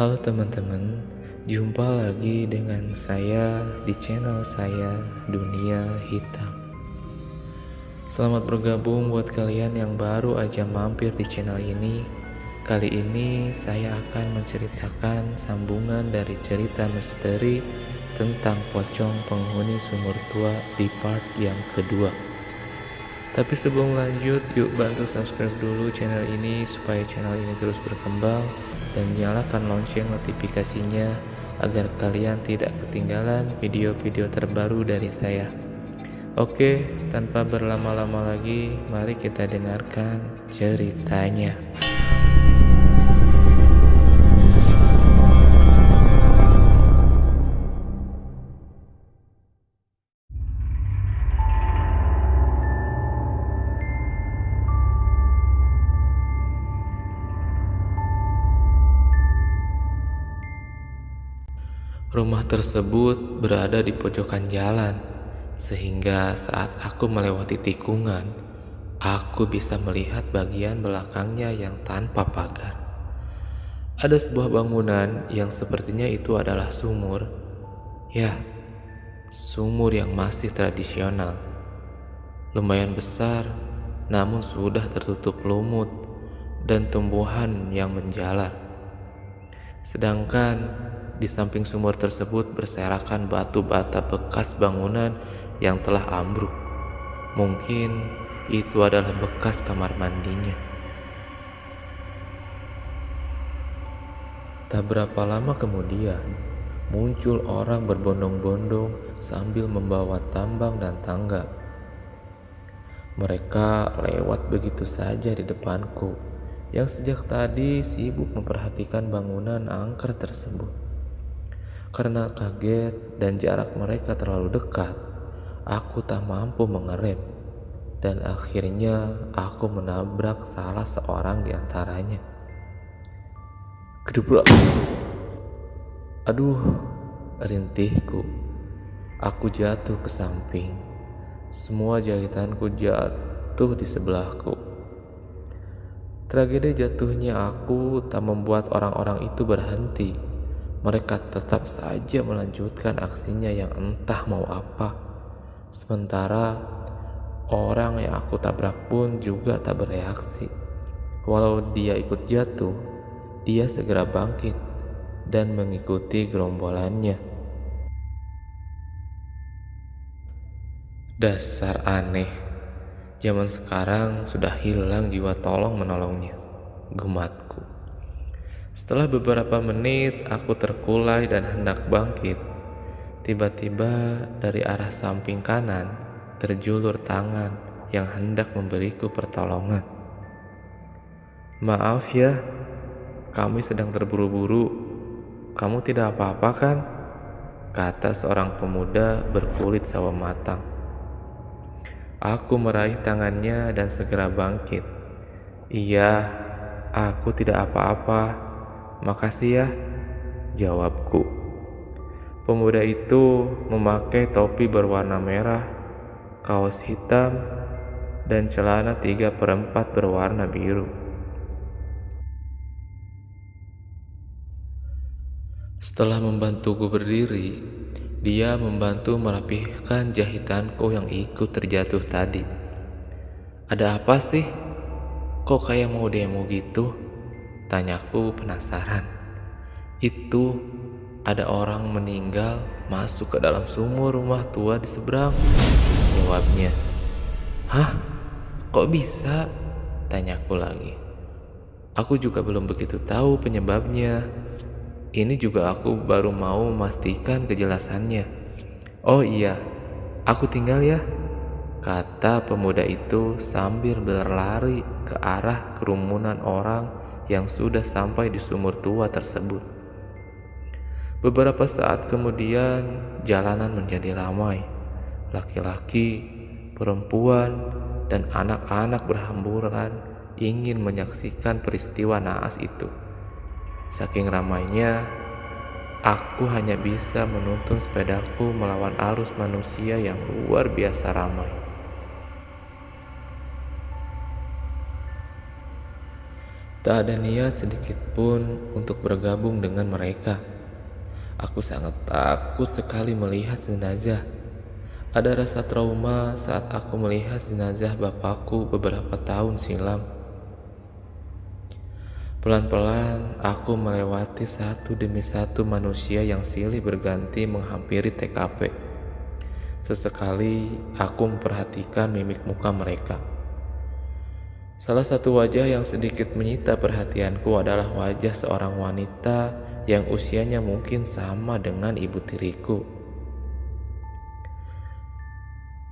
Halo teman-teman, jumpa lagi dengan saya di channel saya Dunia Hitam. Selamat bergabung buat kalian yang baru aja mampir di channel ini. Kali ini saya akan menceritakan sambungan dari cerita misteri tentang pocong penghuni sumur tua di part yang kedua. Tapi sebelum lanjut, yuk bantu subscribe dulu channel ini supaya channel ini terus berkembang, dan nyalakan lonceng notifikasinya agar kalian tidak ketinggalan video-video terbaru dari saya. Oke, tanpa berlama-lama lagi, mari kita dengarkan ceritanya. Rumah tersebut berada di pojokan jalan, sehingga saat aku melewati tikungan, aku bisa melihat bagian belakangnya yang tanpa pagar. Ada sebuah bangunan yang sepertinya itu adalah sumur. Ya, sumur yang masih tradisional. Lumayan besar, namun sudah tertutup lumut dan tumbuhan yang menjalar. Sedangkan di samping sumur tersebut berserakan batu bata bekas bangunan yang telah ambruk. Mungkin itu adalah bekas kamar mandinya. Tak berapa lama kemudian, muncul orang berbondong-bondong sambil membawa tambang dan tangga. Mereka lewat begitu saja di depanku, yang sejak tadi sibuk memperhatikan bangunan angker tersebut. Karena kaget dan jarak mereka terlalu dekat, aku tak mampu mengerem, dan akhirnya aku menabrak salah seorang di antaranya. Gedebrak! Aduh, rintihku. Aku jatuh ke samping. Semua jahitanku jatuh di sebelahku. Tragedi jatuhnya aku tak membuat orang-orang itu berhenti. Mereka tetap saja melanjutkan aksinya yang entah mau apa. Sementara orang yang aku tabrak pun juga tak bereaksi. Walau dia ikut jatuh, dia segera bangkit dan mengikuti gerombolannya. Dasar aneh, zaman sekarang sudah hilang jiwa tolong menolongnya, gematku. Setelah beberapa menit aku terkulai dan hendak bangkit. Tiba-tiba dari arah samping kanan terjulur tangan yang hendak memberiku pertolongan. Maaf ya, kami sedang terburu-buru. Kamu tidak apa-apa kan? Kata seorang pemuda berkulit sawo matang. Aku meraih tangannya dan segera bangkit. Iya, aku tidak apa-apa. Makasih ya, jawabku. Pemuda itu memakai topi berwarna merah, kaos hitam, dan celana 3/4 berwarna biru. Setelah membantuku berdiri, dia membantu merapihkan jahitanku yang ikut terjatuh tadi. Ada apa sih? Kok kayak mau demo gitu? Tanyaku penasaran. Itu ada orang meninggal masuk ke dalam sumur rumah tua di seberang, jawabnya. Hah? Kok bisa? Tanyaku lagi. Aku juga belum begitu tahu penyebabnya. Ini juga aku baru mau memastikan kejelasannya. Oh iya, aku tinggal ya, kata pemuda itu sambil berlari ke arah kerumunan orang yang sudah sampai di sumur tua tersebut. Beberapa saat kemudian jalanan menjadi ramai. Laki-laki, perempuan, dan anak-anak berhamburan ingin menyaksikan peristiwa naas itu. Saking ramainya, aku hanya bisa menuntun sepedaku melawan arus manusia yang luar biasa ramai. Tak ada niat sedikit pun untuk bergabung dengan mereka. Aku sangat takut sekali melihat jenazah. Ada rasa trauma saat aku melihat jenazah bapakku beberapa tahun silam. Pelan-pelan aku melewati satu demi satu manusia yang silih berganti menghampiri TKP. Sesekali aku memperhatikan mimik muka mereka. Salah satu wajah yang sedikit menyita perhatianku adalah wajah seorang wanita yang usianya mungkin sama dengan ibu tiriku.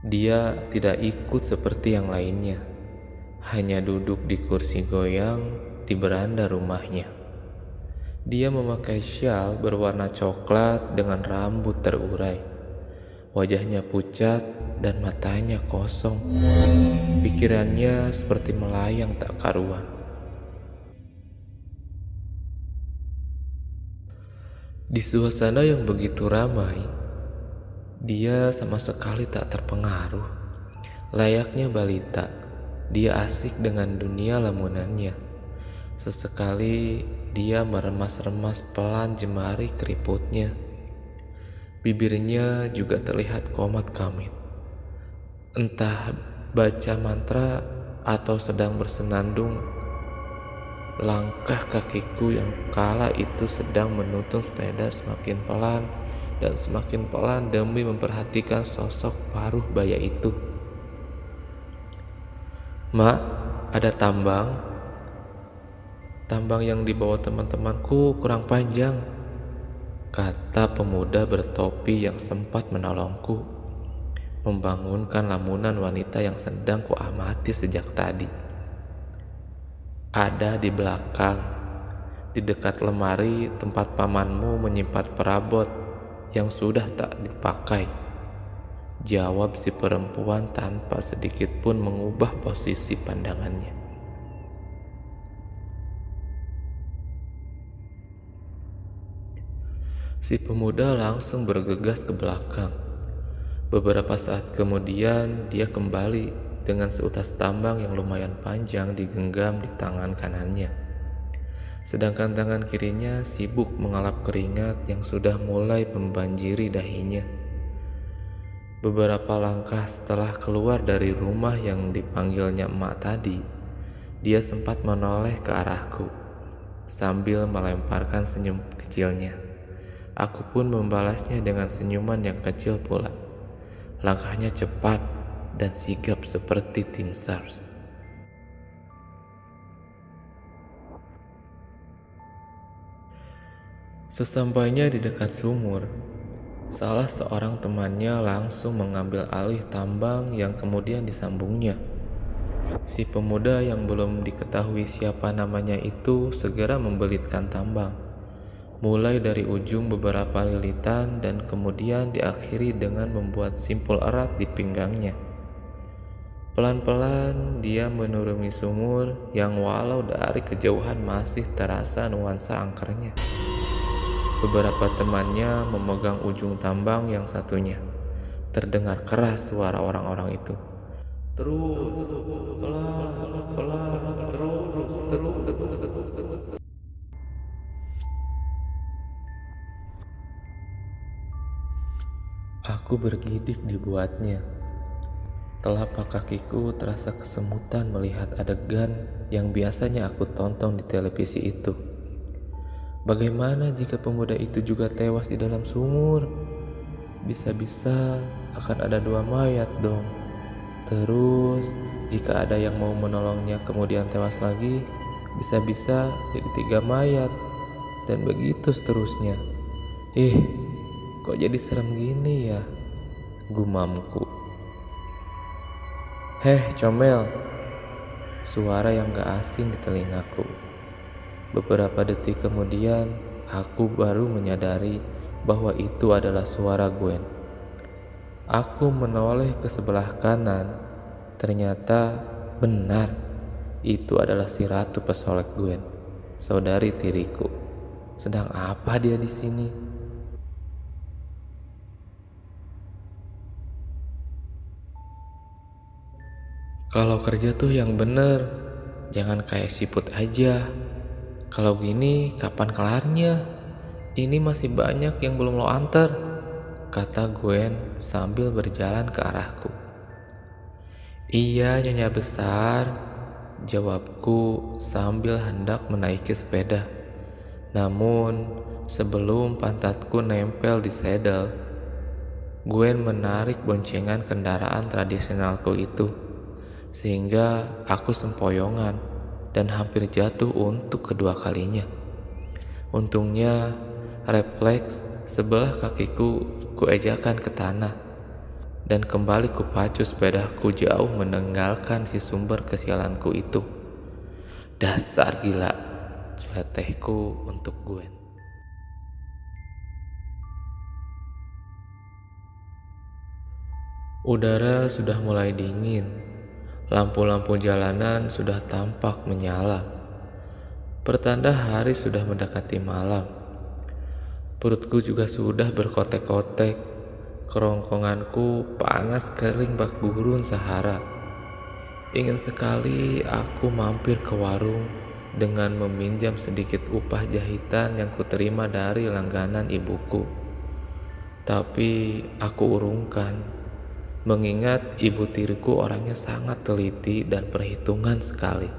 Dia tidak ikut seperti yang lainnya, hanya duduk di kursi goyang di beranda rumahnya. Dia memakai syal berwarna coklat dengan rambut terurai. Wajahnya pucat dan matanya kosong. Pikirannya seperti melayang tak karuan. Di suasana yang begitu ramai, dia sama sekali tak terpengaruh. Layaknya balita, dia asik dengan dunia lamunannya. Sesekali dia meremas-remas pelan jemari keriputnya. Bibirnya juga terlihat komat-kamit. Entah baca mantra atau sedang bersenandung. Langkah kakiku yang kala itu sedang menuntun sepeda semakin pelan dan semakin pelan demi memperhatikan sosok paruh baya itu. "Mak, ada tambang. Tambang yang dibawa teman-temanku kurang panjang," kata pemuda bertopi yang sempat menolongku, membangunkan lamunan wanita yang sedang kuamati sejak tadi. "Ada di belakang, di dekat lemari tempat pamanmu menyimpan perabot yang sudah tak dipakai," jawab si perempuan tanpa sedikit pun mengubah posisi pandangannya. Si pemuda langsung bergegas ke belakang. Beberapa saat kemudian dia kembali dengan seutas tambang yang lumayan panjang digenggam di tangan kanannya. Sedangkan tangan kirinya sibuk mengalap keringat yang sudah mulai membanjiri dahinya. Beberapa langkah setelah keluar dari rumah yang dipanggilnya emak tadi, dia sempat menoleh ke arahku sambil melemparkan senyum kecilnya. Aku pun membalasnya dengan senyuman yang kecil pula. Langkahnya cepat dan sigap seperti tim SAR. Sesampainya di dekat sumur, salah seorang temannya langsung mengambil alih tambang yang kemudian disambungnya. Si pemuda yang belum diketahui siapa namanya itu segera membelitkan tambang, mulai dari ujung beberapa lilitan dan kemudian diakhiri dengan membuat simpul erat di pinggangnya. Pelan-pelan dia menuruni sumur yang walau dari kejauhan masih terasa nuansa angkernya. Beberapa temannya memegang ujung tambang yang satunya. Terdengar keras suara orang-orang itu. "Terus, pelan, terus." Aku bergidik dibuatnya. Telapak kakiku terasa kesemutan melihat adegan yang biasanya aku tonton di televisi itu. Bagaimana jika pemuda itu juga tewas di dalam sumur? Bisa-bisa akan ada 2 mayat dong. Terus jika ada yang mau menolongnya kemudian tewas lagi, bisa-bisa jadi 3 mayat. Dan begitu seterusnya. Kok jadi serem gini ya? Gumamku. "Heh, comel," suara yang gak asing di telingaku. Beberapa detik kemudian, aku baru menyadari bahwa itu adalah suara Gwen. Aku menoleh ke sebelah kanan. Ternyata benar, itu adalah si Ratu Pesolek Gwen, saudari tiriku. Sedang apa dia di sini? Kalau kerja tuh yang bener, Jangan kayak siput aja. Kalau gini kapan kelarnya? Ini masih banyak yang belum lo antar, kata Gwen sambil berjalan ke arahku. Iya nyonya besar, jawabku sambil hendak menaiki sepeda. Namun sebelum pantatku nempel di sedel, Gwen menarik boncengan kendaraan tradisionalku itu, sehingga aku sempoyongan dan hampir jatuh untuk kedua kalinya. Untungnya refleks sebelah kakiku kuejakan ke tanah dan kembali kupacu sepedaku jauh meninggalkan si sumber kesialanku itu. Dasar gila, celetehku untuk Gwen. Udara sudah mulai dingin. Lampu-lampu jalanan sudah tampak menyala. Pertanda hari sudah mendekati malam. Perutku juga sudah berkotek-kotek. Kerongkonganku panas kering bak gurun Sahara. Ingin sekali aku mampir ke warung dengan meminjam sedikit upah jahitan yang kuterima dari langganan ibuku. Tapi aku urungkan, mengingat ibu tiriku orangnya sangat teliti dan perhitungan sekali.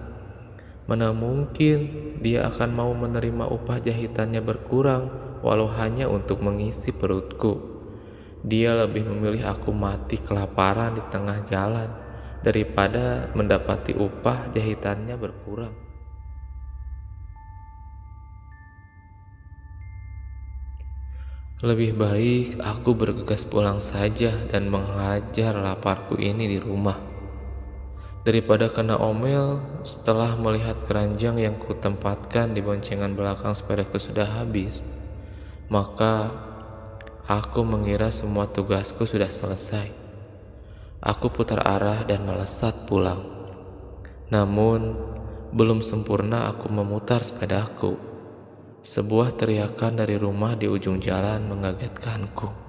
Mana mungkin dia akan mau menerima upah jahitannya berkurang walau hanya untuk mengisi perutku. Dia lebih memilih aku mati kelaparan di tengah jalan daripada mendapati upah jahitannya berkurang. Lebih baik aku bergegas pulang saja dan menghajar laparku ini di rumah, daripada kena omel setelah melihat keranjang yang kutempatkan di boncengan belakang sepedaku sudah habis. Maka aku mengira semua tugasku sudah selesai. Aku putar arah dan melesat pulang. Namun belum sempurna aku memutar sepedaku, sebuah teriakan dari rumah di ujung jalan mengagetkanku.